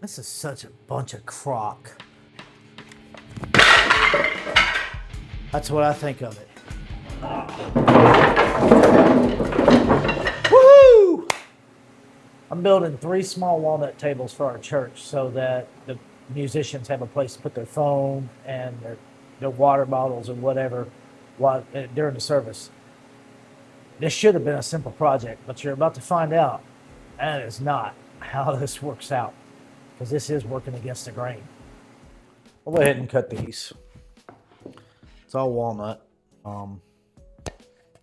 This is such a bunch of crock. That's what I think of it. Woohoo! I'm building 3 small walnut tables for our church so that the musicians have a place to put their phone and their water bottles or whatever during the service. This should have been a simple project, but you're about to find out that is not how this works out, because this is working against the grain. I'll go ahead and cut these. It's all walnut.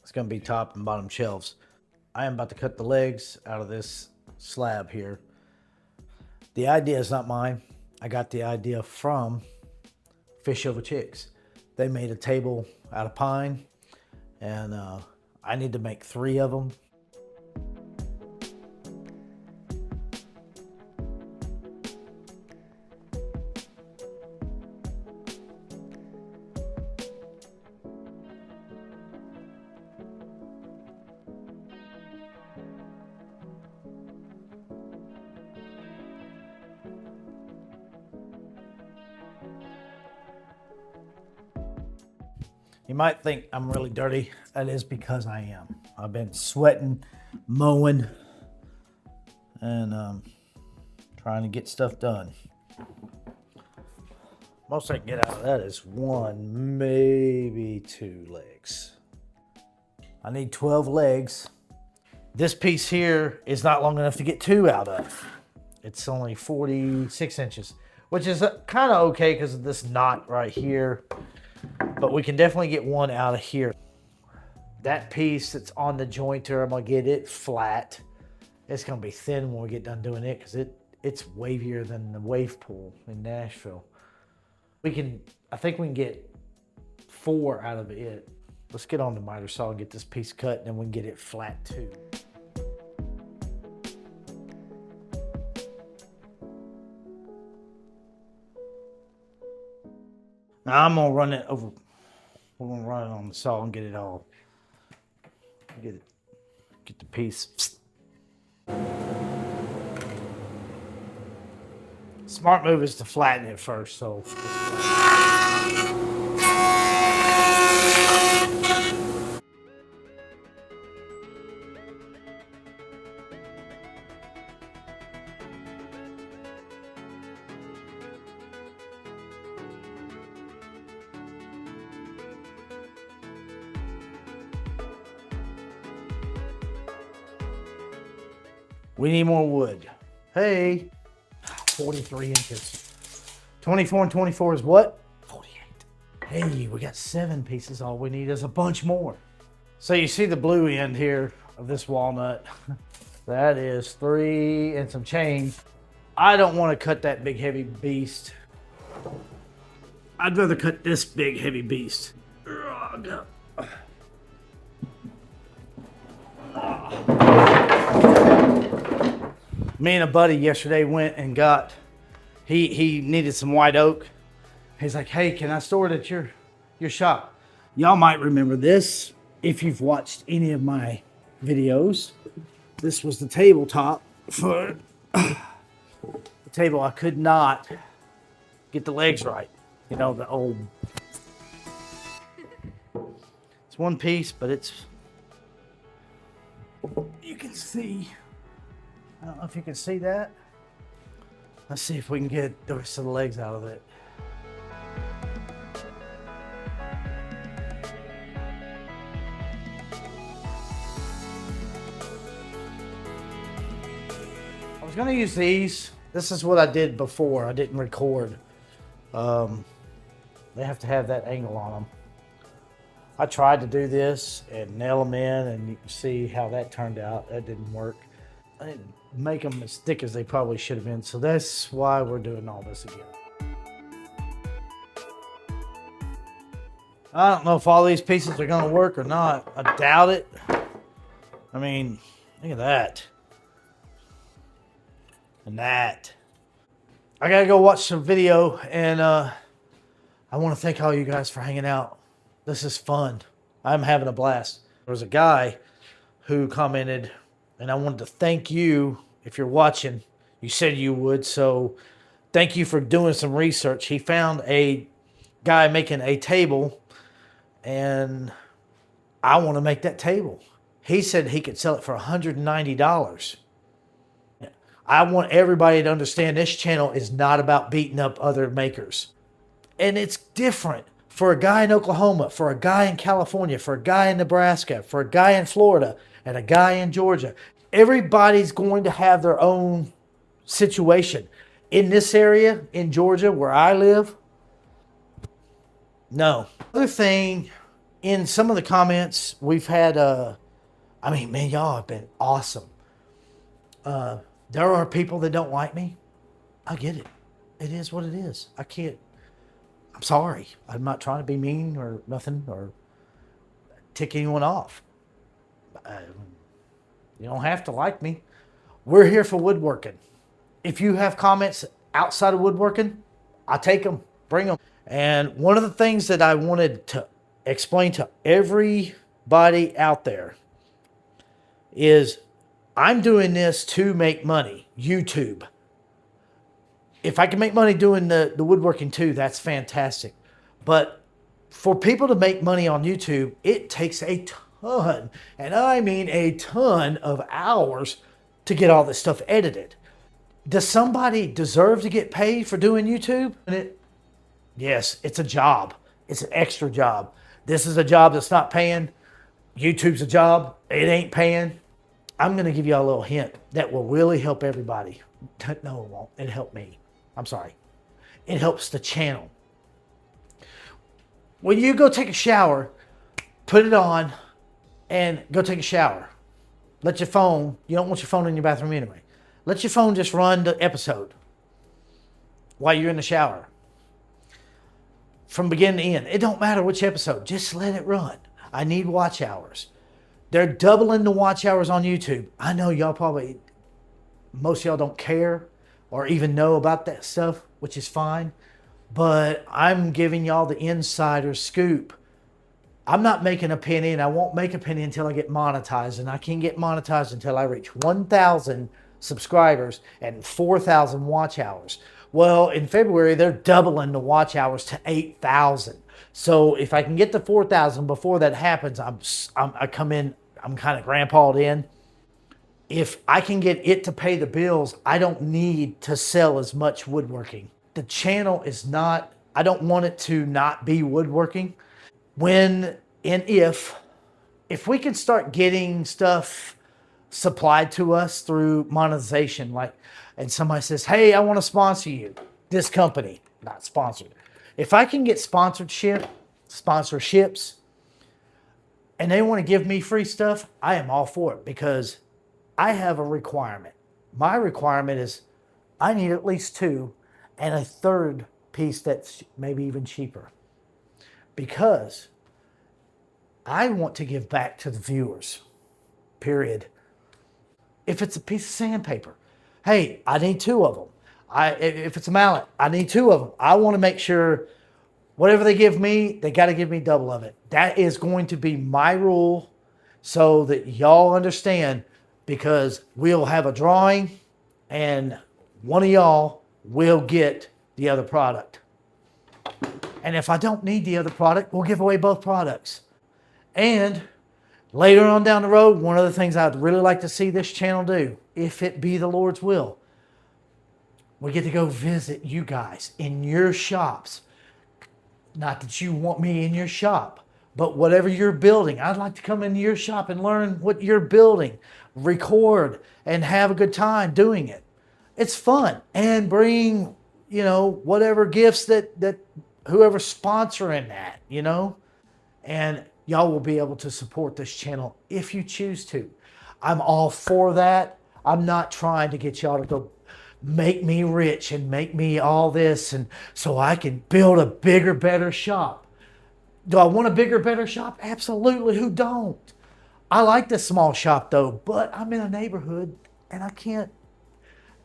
It's going to be top and bottom shelves. I am about to cut the legs out of this slab here. The idea is not mine. I got the idea from Fish Over Chicks. They made a table out of pine, and I need to make 3 of them. You might think I'm really dirty. That is because I am. I've been sweating, mowing, and trying to get stuff done. Most I can get out of that is 1, maybe 2 legs. I need 12 legs. This piece here is not long enough to get 2 out of. It's only 46 inches, which is kind of okay because of this knot right here. But we can definitely get 1 out of here. That piece that's on the jointer, I'm gonna get it flat. It's gonna be thin when we get done doing it because it's wavier than the wave pool in Nashville. I think we can get 4 out of it. Let's get on the miter saw and get this piece cut, and then we can get it flat too. Now I'm gonna run it over. We're gonna run it on the saw and get it all. Get the piece. Smart move is to flatten it first, so. We need more wood. Hey, 43 inches. 24 and 24 is what? 48. Hey, we got 7 pieces. All we need is a bunch more. So you see the blue end here of this walnut. That is 3 and some change. I don't want to cut that big heavy beast. I'd rather cut this big heavy beast. Me and a buddy yesterday went and got, he needed some white oak. He's like, hey, can I store it at your shop? Y'all might remember this if you've watched any of my videos. This was the tabletop for the table. I could not get the legs right. You know, the old, it's one piece, but you can see. I don't know if you can see that. Let's see if we can get the rest of the legs out of it. I was gonna use these. This is what I did before. I didn't record. They have to have that angle on them. I tried to do this and nail them in, and you can see how that turned out. That didn't work. I didn't make them as thick as they probably should have been, so that's why we're doing all this again. I don't know if all these pieces are going to work or not. I doubt it. I mean, look at that. And that. I got to go watch some video, and I want to thank all you guys for hanging out. This is fun. I'm having a blast. There was a guy who commented, and I wanted to thank you. If you're watching, You said you would, so thank you for doing some research. He found a guy making a table, and I want to make that table. He said he could sell it for $190. I want everybody to understand this channel is not about beating up other makers. And it's different for a guy in Oklahoma, for a guy in California, for a guy in Nebraska, for a guy in Florida, and a guy in Georgia. Everybody's going to have their own situation. In this area, in Georgia, where I live, no. Other thing, in some of the comments, we've had, man, y'all have been awesome. There are people that don't like me. I get it. It is what it is. I'm sorry. I'm not trying to be mean or nothing or tick anyone off. You don't have to like me. We're here for woodworking. If you have comments outside of woodworking, I take them, bring them. And one of the things that I wanted to explain to everybody out there is I'm doing this to make money. YouTube. If I can make money doing the woodworking too, that's fantastic. But for people to make money on YouTube, it takes a ton, and I mean a ton of hours to get all this stuff edited. Does somebody deserve to get paid for doing YouTube? Yes, it's a job. It's an extra job. This is a job that's not paying. YouTube's a job. It ain't paying. I'm going to give you a little hint that will really help everybody. No, it won't. It helped me. I'm sorry. It helps the channel. When you go take a shower, put it on and go take a shower. Let your phone, you don't want your phone in your bathroom anyway. Let your phone just run the episode while you're in the shower. From beginning to end. It don't matter which episode. Just let it run. I need watch hours. They're doubling the watch hours on YouTube. I know y'all probably, most of y'all don't care or even know about that stuff, which is fine. But I'm giving y'all the insider scoop. I'm not making a penny, and I won't make a penny until I get monetized. And I can't get monetized until I reach 1,000 subscribers and 4,000 watch hours. Well, in February, they're doubling the watch hours to 8,000. So if I can get to 4,000 before that happens, I come in, I'm kind of grandpa'd in. If I can get it to pay the bills, I don't need to sell as much woodworking. The channel is not, I don't want it to not be woodworking. When and if we can start getting stuff supplied to us through monetization, like, and somebody says, hey, I want to sponsor you, this company, not sponsored. If I can get sponsorships, and they want to give me free stuff, I am all for it because I have a requirement. My requirement is I need at least 2 and a third piece that's maybe even cheaper. Because I want to give back to the viewers, period. If it's a piece of sandpaper, hey, I need 2 of them. If it's a mallet, I need 2 of them. I want to make sure whatever they give me, they got to give me double of it. That is going to be my rule so that y'all understand, because we'll have a drawing and one of y'all will get the other product. And if I don't need the other product, we'll give away both products. And later on down the road, one of the things I'd really like to see this channel do, if it be the Lord's will, we get to go visit you guys in your shops. Not that you want me in your shop, but whatever you're building, I'd like to come into your shop and learn what you're building, record, and have a good time doing it. It's fun. And bring, whatever gifts that whoever's sponsoring that, and y'all will be able to support this channel if you choose to. I'm all for that. I'm not trying to get y'all to go make me rich and make me all this and so I can build a bigger, better shop. Do I want a bigger, better shop? Absolutely. Who don't? I like the small shop though, but I'm in a neighborhood and I can't,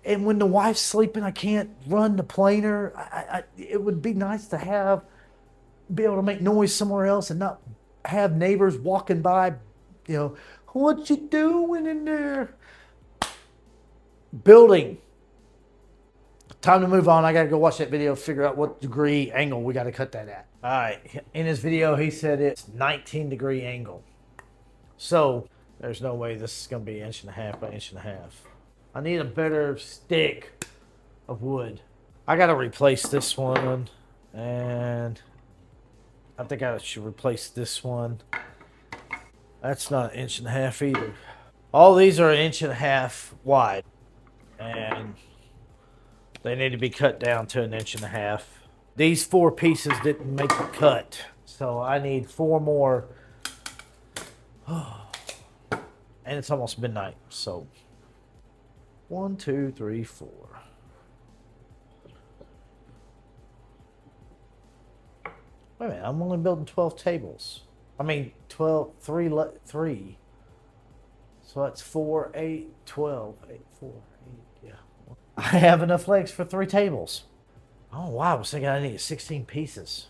and when the wife's sleeping, I can't run the planer. It would be nice to be able to make noise somewhere else and not have neighbors walking by, what you doing in there? Building. time to move on. I gotta go watch that video, figure out what degree angle we gotta cut that at. All right, in his video, he said it's 19-degree angle. So there's no way this is gonna be 1.5 inches by 1.5 inches. I need a better stick of wood. I gotta replace this one, and I think I should replace this one. That's not 1.5 inches either. All these are 1.5 inches wide, and they need to be cut down to 1.5 inches. These 4 pieces didn't make the cut, so I need 4 more. And it's almost midnight, so 1, 2, 3, 4. Wait a minute, I'm only building 12 tables. I mean, 3. So that's 4, 8, 12, 8, 4, 8, yeah. I have enough legs for 3 tables. Oh, wow, I was thinking I needed 16 pieces.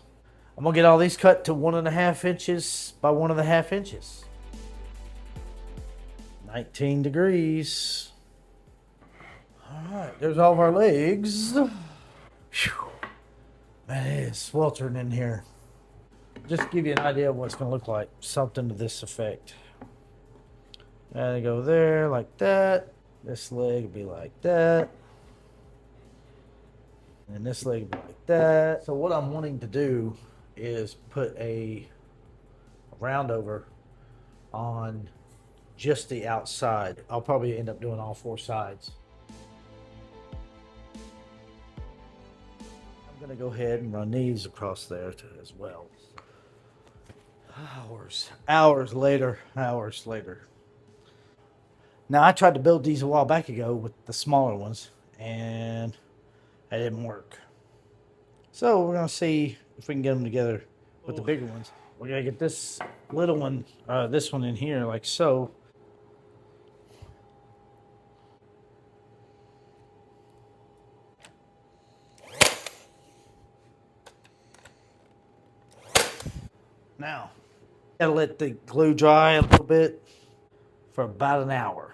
I'm gonna get all these cut to 1.5 inches by 1.5 inches. 19 degrees. All right, there's all of our legs. Whew. Man, it is sweltering in here. Just to give you an idea of what it's gonna look like. Something to this effect. And I go there like that. This leg will be like that. And this leg will be like that. So what I'm wanting to do is put a round over on just the outside. I'll probably end up doing all 4 sides. I'm gonna go ahead and run these across there as well. Hours later. Now I tried to build these a while back ago with the smaller ones, and it didn't work. So we're gonna see if we can get them together with the bigger ones. We're gonna get this little one, this one in here like so. Now, gotta let the glue dry a little bit for about an hour.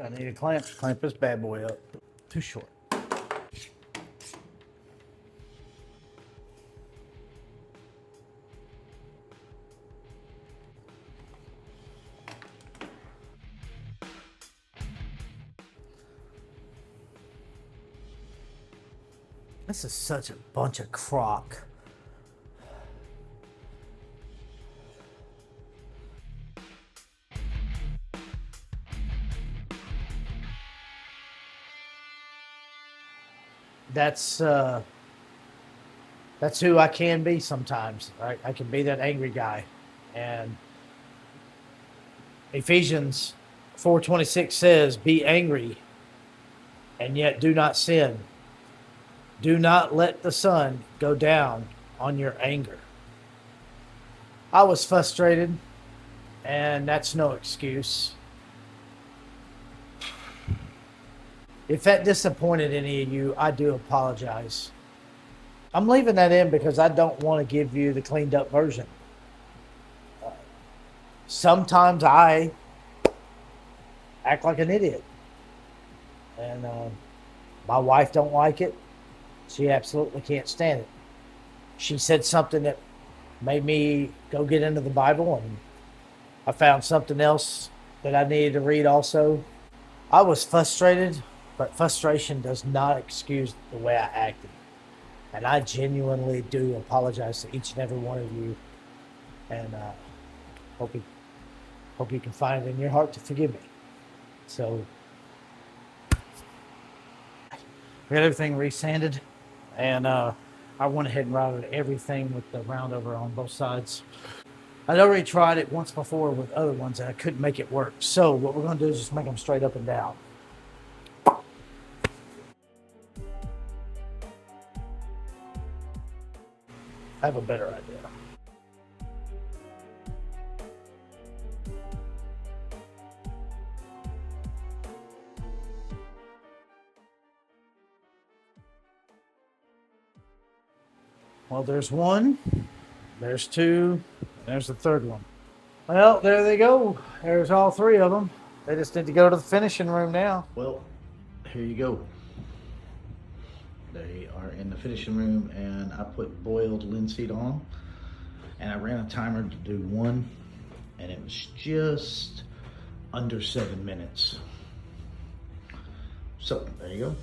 I need a clamp this bad boy up. Too short. This is such a bunch of crock. That's who I can be sometimes. Right? I can be that angry guy. And Ephesians 4:26 says, "Be angry, and yet do not sin. Do not let the sun go down on your anger." I was frustrated, and that's no excuse. If that disappointed any of you, I do apologize. I'm leaving that in because I don't want to give you the cleaned up version. Sometimes I act like an idiot, and my wife don't like it. She absolutely can't stand it. She said something that made me go get into the Bible, and I found something else that I needed to read also. I was frustrated, but frustration does not excuse the way I acted. And I genuinely do apologize to each and every one of you, and hope you can find it in your heart to forgive me. So we got everything resanded, and I went ahead and routed everything with the round over on both sides. I'd already tried it once before with other ones, and I couldn't make it work. So what we're going to do is just make them straight up and down. I have a better idea. Well, there's one, there's two, there's the third one. Well, there they go. There's all three of them. They just need to go to the finishing room now. Well, here you go. They are in the finishing room, and I put boiled linseed on, and I ran a timer to do one, and it was just under 7 minutes. So there you go.